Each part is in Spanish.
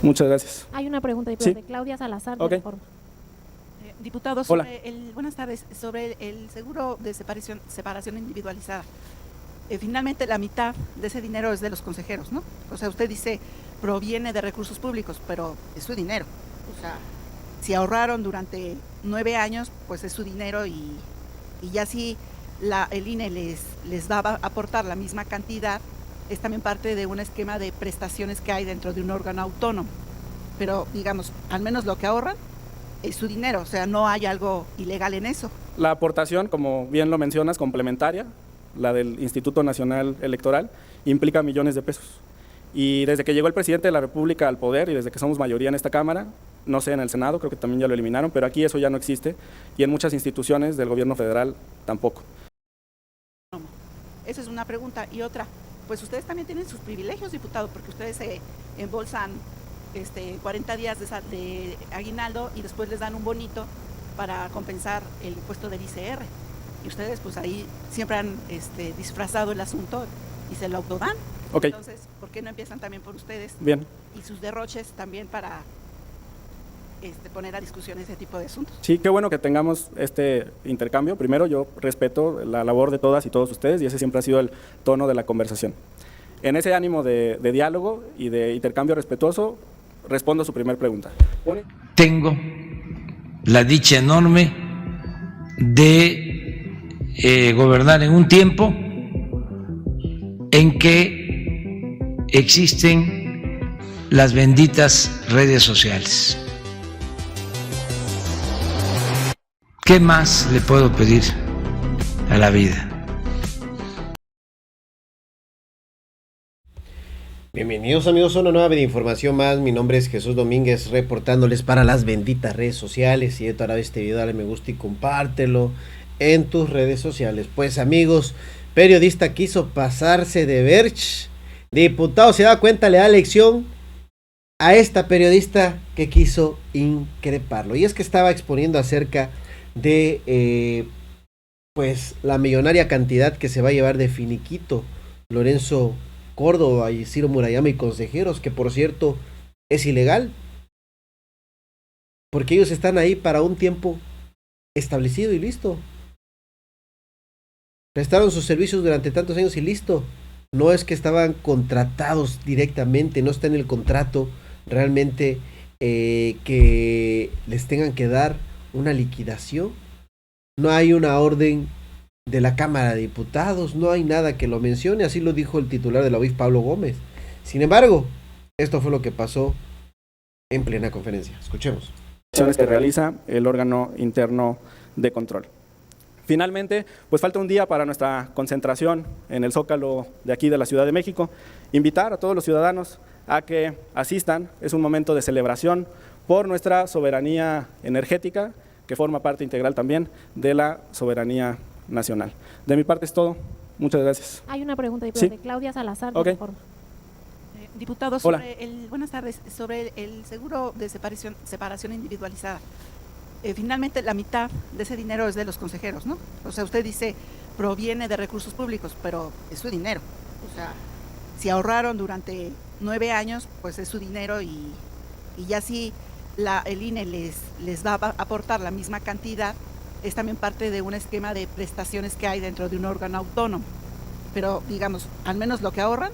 Muchas gracias. Hay una pregunta, diputado, Sí. de Claudia Salazar, Ok. de Reforma. Diputado, Hola. buenas tardes, sobre el seguro de separación individualizada. Finalmente la mitad de ese dinero es de los consejeros, ¿no? O sea, usted dice proviene de recursos públicos, pero es su dinero. O sea, si ahorraron durante 9 años, pues es su dinero y ya si el INE les va a aportar la misma cantidad, es también parte de un esquema de prestaciones que hay dentro de un órgano autónomo. Pero, digamos, al menos lo que ahorran es su dinero, o sea, no hay algo ilegal en eso. La aportación, como bien lo mencionas, complementaria, la del Instituto Nacional Electoral, implica millones de pesos. Y desde que llegó el presidente de la República al poder y desde que somos mayoría en esta Cámara, no sé, en el Senado creo que también ya lo eliminaron, pero aquí eso ya no existe y en muchas instituciones del gobierno federal tampoco. Esa es una pregunta. Y otra, pues ustedes también tienen sus privilegios, diputado, porque ustedes se embolsan 40 días de aguinaldo y después les dan un bonito para compensar el impuesto del ICR. Y ustedes pues ahí siempre han disfrazado el asunto y se lo autodan. Ok. Entonces, ¿por qué no empiezan también por ustedes? Bien. Y sus derroches también para poner a discusión ese tipo de asuntos. Sí, qué bueno que tengamos este intercambio. Primero, yo respeto la labor de todas y todos ustedes y ese siempre ha sido el tono de la conversación. En ese ánimo de diálogo y de intercambio respetuoso, respondo a su primera pregunta. Tengo la dicha enorme de gobernar en un tiempo en que existen las benditas redes sociales. ¿Qué más le puedo pedir a la vida? Bienvenidos amigos a una nueva información más. Mi nombre es Jesús Domínguez, reportándoles para las benditas redes sociales. Si te agradó este video, dale me gusta y compártelo en tus redes sociales. Pues amigos, periodista quiso pasarse de verge. Diputado se da cuenta, le da lección a esta periodista que quiso increparlo. Y es que estaba exponiendo acerca de pues la millonaria cantidad que se va a llevar de finiquito Lorenzo Córdoba y Ciro Murayama y consejeros, que por cierto es ilegal, porque ellos están ahí para un tiempo establecido y listo. Prestaron sus servicios durante tantos años y listo. No es que estaban contratados directamente, no está en el contrato realmente que les tengan que dar una liquidación. No hay una orden de la Cámara de Diputados, no hay nada que lo mencione, así lo dijo el titular de la UIF, Pablo Gómez. Sin embargo, esto fue lo que pasó en plena conferencia. Escuchemos. Que realiza el órgano interno de control. Finalmente, pues falta un día para nuestra concentración en el Zócalo de aquí de la Ciudad de México. Invitar a todos los ciudadanos a que asistan, es un momento de celebración por nuestra soberanía energética, que forma parte integral también de la soberanía nacional. De mi parte es todo. Muchas gracias. Hay una pregunta, diputado, Sí. de Claudia Salazar, de Ok. Reforma. Diputado, Hola. buenas tardes, sobre el seguro de separación individualizada. Finalmente la mitad de ese dinero es de los consejeros, ¿no? O sea, usted dice proviene de recursos públicos, pero es su dinero. O sea, si ahorraron durante 9 años, pues es su dinero y ya si el INE les va a aportar la misma cantidad, es también parte de un esquema de prestaciones que hay dentro de un órgano autónomo. Pero, digamos, al menos lo que ahorran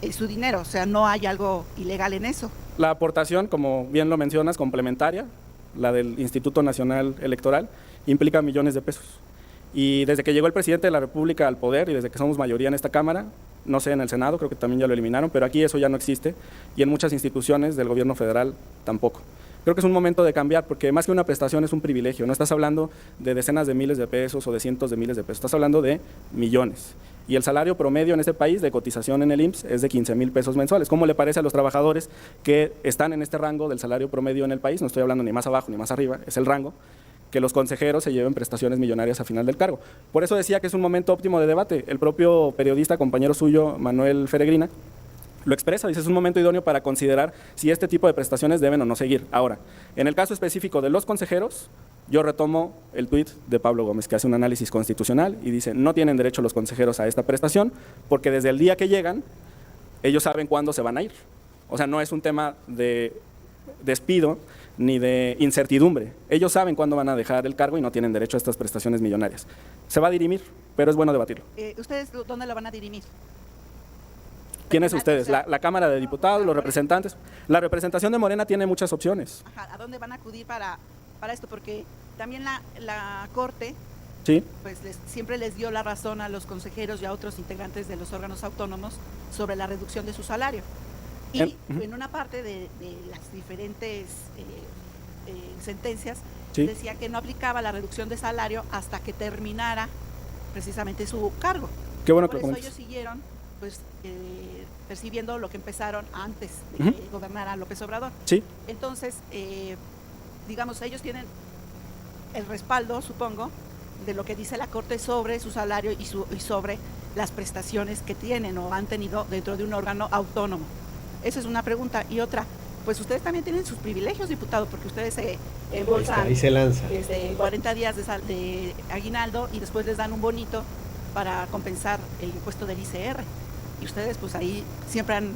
es su dinero, o sea, no hay algo ilegal en eso. La aportación, como bien lo mencionas, complementaria, la del Instituto Nacional Electoral, implica millones de pesos. Y desde que llegó el presidente de la República al poder y desde que somos mayoría en esta Cámara, no sé, en el Senado creo que también ya lo eliminaron, pero aquí eso ya no existe y en muchas instituciones del gobierno federal tampoco. Creo que es un momento de cambiar porque más que una prestación es un privilegio, no estás hablando de decenas de miles de pesos o de cientos de miles de pesos, estás hablando de millones. Y el salario promedio en este país de cotización en el IMSS es de 15,000 pesos mensuales. ¿Cómo le parece a los trabajadores que están en este rango del salario promedio en el país? No estoy hablando ni más abajo ni más arriba, es el rango, que los consejeros se lleven prestaciones millonarias a final del cargo. Por eso decía que es un momento óptimo de debate. El propio periodista, compañero suyo, Manuel Feregrina, lo expresa, dice, es un momento idóneo para considerar si este tipo de prestaciones deben o no seguir. Ahora, en el caso específico de los consejeros, yo retomo el tuit de Pablo Gómez, que hace un análisis constitucional y dice, no tienen derecho los consejeros a esta prestación, porque desde el día que llegan, ellos saben cuándo se van a ir. O sea, no es un tema de despido ni de incertidumbre. Ellos saben cuándo van a dejar el cargo y no tienen derecho a estas prestaciones millonarias. Se va a dirimir, pero es bueno debatirlo. ¿Ustedes dónde lo van a dirimir? ¿Quiénes ustedes? La Cámara de Diputados, los representantes. La representación de Morena tiene muchas opciones. Ajá, ¿a dónde van a acudir para esto? Porque también la Corte ¿Sí? pues siempre les dio la razón a los consejeros y a otros integrantes de los órganos autónomos sobre la reducción de su salario. Y en una parte de las diferentes sentencias ¿Sí? decía que no aplicaba la reducción de salario hasta que terminara precisamente su cargo. Qué bueno Por que lo eso comentas. ellos siguieron pues percibiendo lo que empezaron antes de que gobernara López Obrador. Sí, Entonces, digamos, ellos tienen el respaldo, supongo, de lo que dice la Corte sobre su salario y sobre las prestaciones que tienen o han tenido dentro de un órgano autónomo. Esa es una pregunta. Y otra, pues ustedes también tienen sus privilegios, diputado, porque ustedes se embolsan Ahí se lanza. 40 días de aguinaldo y después les dan un bonito para compensar el impuesto del ICR. Y ustedes pues ahí siempre han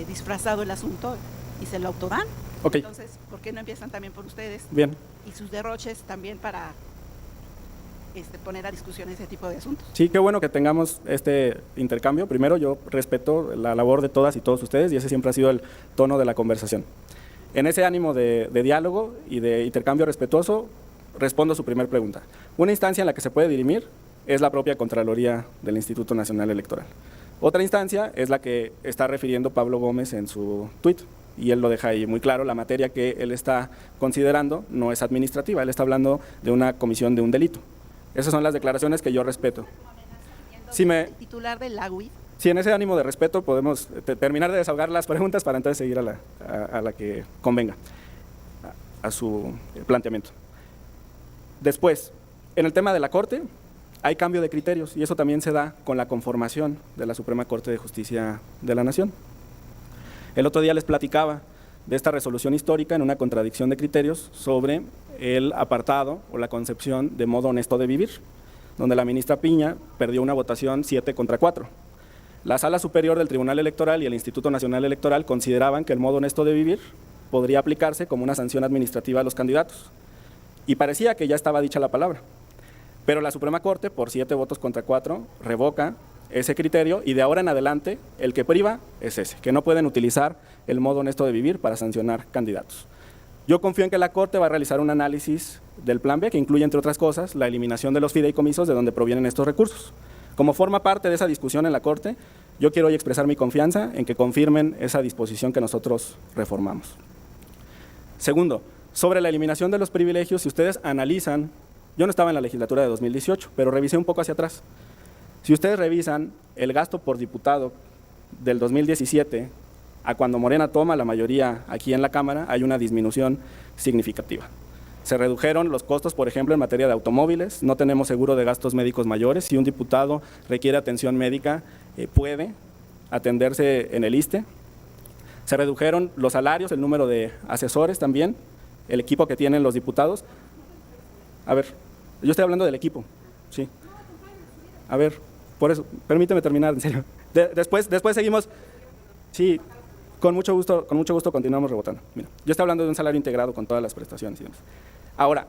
disfrazado el asunto y se lo autodan. ok, Entonces, ¿por qué no empiezan también por ustedes bien. y sus derroches también para poner a discusión ese tipo de asuntos? Sí, qué bueno que tengamos este intercambio. Primero, yo respeto la labor de todas y todos ustedes y ese siempre ha sido el tono de la conversación. En ese ánimo de diálogo y de intercambio respetuoso, respondo a su primera pregunta. Una instancia en la que se puede dirimir es la propia Contraloría del Instituto Nacional Electoral. Otra instancia es la que está refiriendo Pablo Gómez en su tuit, y él lo deja ahí muy claro, la materia que él está considerando no es administrativa, él está hablando de una comisión de un delito. Esas son las declaraciones que yo respeto. El titular del AGUI. Si en ese ánimo de respeto podemos terminar de desahogar las preguntas para entonces seguir a la que convenga, a su planteamiento. Después, en el tema de la Corte, hay cambio de criterios y eso también se da con la conformación de la Suprema Corte de Justicia de la Nación. El otro día les platicaba de esta resolución histórica en una contradicción de criterios sobre el apartado o la concepción de modo honesto de vivir, donde la ministra Piña perdió una votación 7-4. La Sala Superior del Tribunal Electoral y el Instituto Nacional Electoral consideraban que el modo honesto de vivir podría aplicarse como una sanción administrativa a los candidatos. Y parecía que ya estaba dicha la palabra. Pero la Suprema Corte, por 7-4, revoca ese criterio y de ahora en adelante el que priva es ese, que no pueden utilizar el modo honesto de vivir para sancionar candidatos. Yo confío en que la Corte va a realizar un análisis del Plan B que incluye, entre otras cosas, la eliminación de los fideicomisos de donde provienen estos recursos. Como forma parte de esa discusión en la Corte, yo quiero hoy expresar mi confianza en que confirmen esa disposición que nosotros reformamos. Segundo, sobre la eliminación de los privilegios, si ustedes analizan, yo no estaba en la legislatura de 2018, pero revisé un poco hacia atrás. Si ustedes revisan el gasto por diputado del 2017 a cuando Morena toma la mayoría aquí en la Cámara, hay una disminución significativa. Se redujeron los costos, por ejemplo, en materia de automóviles, no tenemos seguro de gastos médicos mayores. Si un diputado requiere atención médica, puede atenderse en el ISSSTE. Se redujeron los salarios, el número de asesores también, el equipo que tienen los diputados. A ver, yo estoy hablando del equipo, sí. A ver, por eso, permíteme terminar, en serio. Después seguimos, sí, con mucho gusto continuamos rebotando. Mira, yo estoy hablando de un salario integrado con todas las prestaciones y demás. Ahora,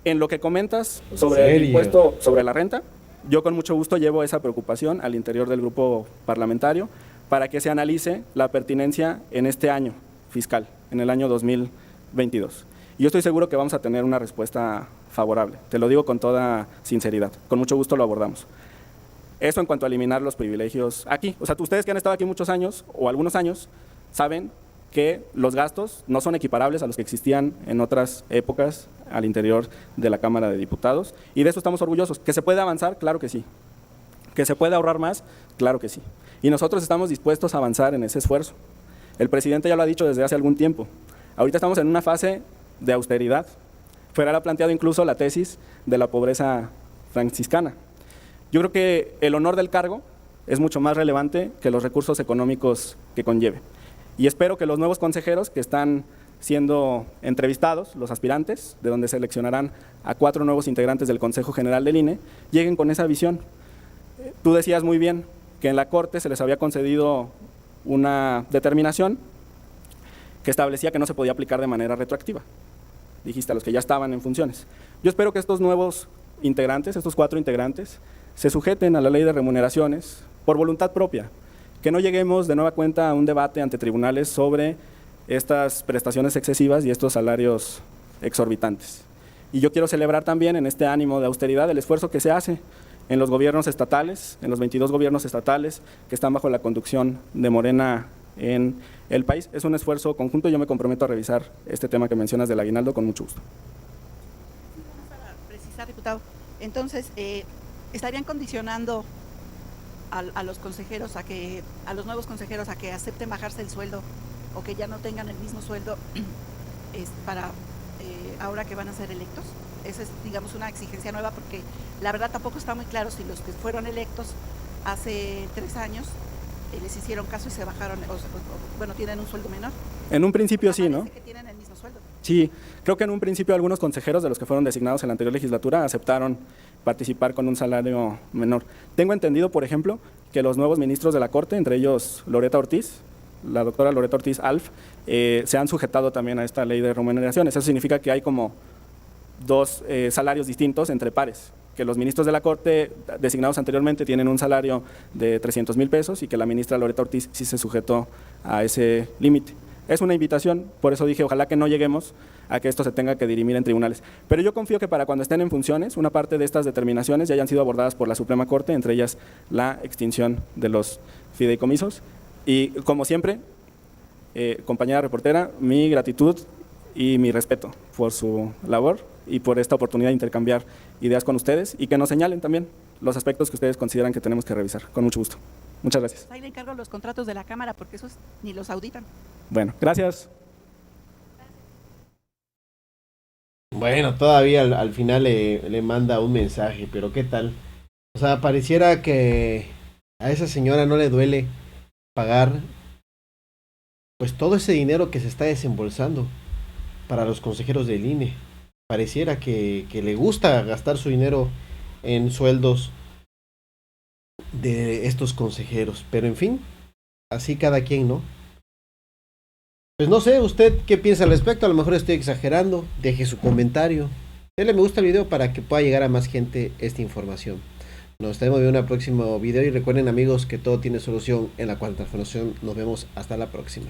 en lo que comentas sobre el impuesto sobre la renta, yo con mucho gusto llevo esa preocupación al interior del grupo parlamentario para que se analice la pertinencia en este año fiscal, en el año 2022. Y yo estoy seguro que vamos a tener una respuesta favorable, te lo digo con toda sinceridad, con mucho gusto lo abordamos. Eso en cuanto a eliminar los privilegios aquí, o sea, ustedes que han estado aquí muchos años o algunos años, saben que los gastos no son equiparables a los que existían en otras épocas al interior de la Cámara de Diputados y de eso estamos orgullosos. ¿Que se puede avanzar? Claro que sí. ¿Que se puede ahorrar más? Claro que sí. Y nosotros estamos dispuestos a avanzar en ese esfuerzo. El presidente ya lo ha dicho desde hace algún tiempo. Ahorita estamos en una fase de austeridad. Fuera ha planteado incluso la tesis de la pobreza franciscana. Yo creo que el honor del cargo es mucho más relevante que los recursos económicos que conlleve. Y espero que los nuevos consejeros que están siendo entrevistados, los aspirantes, de donde seleccionarán a 4 nuevos integrantes del Consejo General del INE, lleguen con esa visión. Tú decías muy bien que en la Corte se les había concedido una determinación que establecía que no se podía aplicar de manera retroactiva. Dijiste a los que ya estaban en funciones. Yo espero que estos nuevos integrantes, estos 4 integrantes, se sujeten a la ley de remuneraciones por voluntad propia, que no lleguemos de nueva cuenta a un debate ante tribunales sobre estas prestaciones excesivas y estos salarios exorbitantes. Y yo quiero celebrar también en este ánimo de austeridad el esfuerzo que se hace en los gobiernos estatales, en los 22 gobiernos estatales que están bajo la conducción de Morena en el país. Es un esfuerzo conjunto y yo me comprometo a revisar este tema que mencionas del aguinaldo con mucho gusto. Para precisar, diputado, entonces, ¿estarían condicionando a los consejeros, a los nuevos consejeros a que acepten bajarse el sueldo o que ya no tengan el mismo sueldo para ahora que van a ser electos? Esa es, digamos, una exigencia nueva, porque la verdad tampoco está muy claro si los que fueron electos hace 3 años les hicieron caso y se bajaron, bueno, tienen un sueldo menor. En un principio sí, ¿no? Que tienen el mismo sueldo. Sí, creo que en un principio algunos consejeros de los que fueron designados en la anterior legislatura aceptaron participar con un salario menor. Tengo entendido, por ejemplo, que los nuevos ministros de la Corte, entre ellos Loretta Ortiz, la doctora Loretta Ortiz Alf, se han sujetado también a esta ley de remuneraciones. Eso significa que hay como 2 salarios distintos entre pares, que los ministros de la Corte designados anteriormente tienen un salario de 300,000 pesos y que la ministra Loretta Ortiz sí se sujetó a ese límite. Es una invitación, por eso dije, ojalá que no lleguemos a que esto se tenga que dirimir en tribunales. Pero yo confío que para cuando estén en funciones, una parte de estas determinaciones ya hayan sido abordadas por la Suprema Corte, entre ellas la extinción de los fideicomisos. Y como siempre, compañera reportera, mi gratitud y mi respeto por su labor y por esta oportunidad de intercambiar ideas con ustedes y que nos señalen también los aspectos que ustedes consideran que tenemos que revisar. Con mucho gusto. Muchas gracias. Ahí le encargo los contratos de la Cámara porque esos ni los auditan. Bueno, gracias. Bueno, todavía al final le manda un mensaje, pero ¿qué tal? O sea, pareciera que a esa señora no le duele pagar pues todo ese dinero que se está desembolsando para los consejeros del INE. Pareciera que le gusta gastar su dinero en sueldos de estos consejeros, pero en fin, así cada quien, ¿no? Pues no sé, ¿usted qué piensa al respecto? A lo mejor estoy exagerando, deje su comentario, denle me gusta al video para que pueda llegar a más gente esta información. Nos estaremos viendo en un próximo video y recuerden, amigos, que todo tiene solución en la Cuarta Transformación. Nos vemos hasta la próxima.